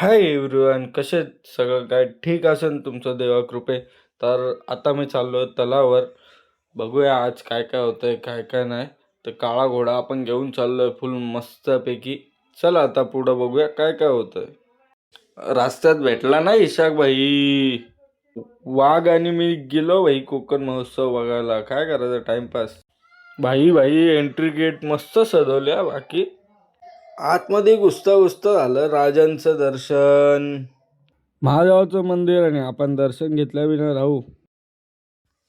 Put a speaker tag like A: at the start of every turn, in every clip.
A: Hi everyone, कसे आहेत? सगळं काय ठीक असेल तुमचं देवाकृपे. तर आता मी चाललो तलावर. बघूया आज काय काय होतंय काय काय नाही. तर काळा घोडा आपण घेऊन चाललोय फुल मस्तपैकी. चला आता पुढं बघूया काय काय होतंय. रस्त्यात भेटला नाही इशाक भाई वाघ, आणि मी गेलो भाई कोकण महोत्सव बघायला. काय करायचं टाइमपास. भाई भाई एंट्री गेट मस्त सजवल्या. बाकी आतमध्ये घुसता घुसता झालं राजांचं दर्शन. महादेवाचं मंदिर आणि आपण दर्शन घेतल्या बिना राहू.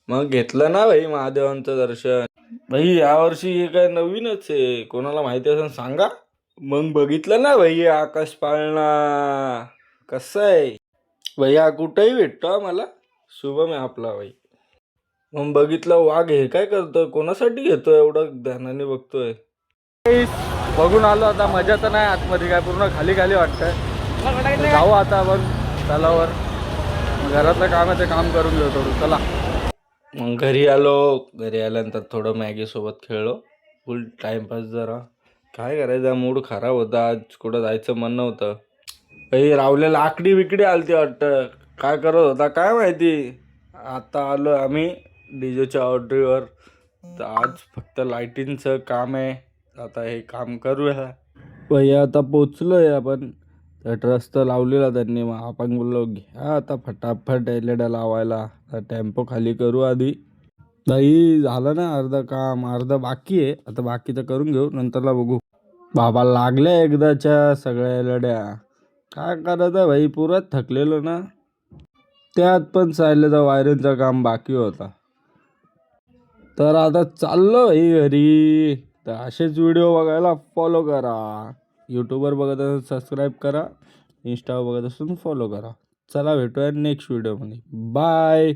A: मग घेतलं ना भाई महादेवांचं दर्शन. भाई यावर्षी हे काय नवीनच आहे, कोणाला माहिती असेल सांगा. मग बघितलं ना भाई आकाश पाळणा कसं आहे. भैया कुठेही भेटतो हा मला. शुभम आहे आपला भाई. मग बघितलं वाघ हे काय करतोय, कोणासाठी घेतोय एवढं ध्यानाने बघतोय. बघून आलो आता. मजा तर नाही आतमध्ये, काय पूर्ण खाली खाली वाटतंय. जाऊ आता आपण तलावर. घरातलं काम आहे ते काम करून घेऊ थोडं. चला मग घरी आलो. घरी आल्यानंतर थोडं मॅगी सोबत खेळलो. फुल टाइमपास जरा. काय करायचं, मूड खराब होता आज, कुठं जायचं मन नव्हतं. काही रावलेला आकडी बिकडी आलती वाटतं. काय करत होता काय माहिती. आता आलो आम्ही डीजेच्या ऑर्डरीवर. तर आज फक्त लाईटिंगचं काम आहे. आता हे काम करूया. भैया आता पोचलोय आपण. त्या रस्ता लावलेला त्यांनी, मग आपण बोललो घ्या आता फटाफट एलईडी लावायला. टेम्पो खाली करू आधी. नाही झालं ना अर्ध काम, अर्ध बाकी आहे. आता बाकीचं करून घेऊ, नंतरला बघू. बाबा लागल्या एकदाच्या सगळ्या एलड्या. काय करायचं भाई, पुरात थकलेलो ना. त्यात पण सायलेचा वायरिंगचं काम बाकी होता. तर आता चाललो भाई घरी. तर असेच व्हिडिओ बघायला फॉलो करा. यूट्यूबवर बघत असेल सबस्क्राईब करा. इंस्टावर बघत असून फॉलो करा. चला भेटूया नेक्स्ट व्हिडिओमध्ये. बाय.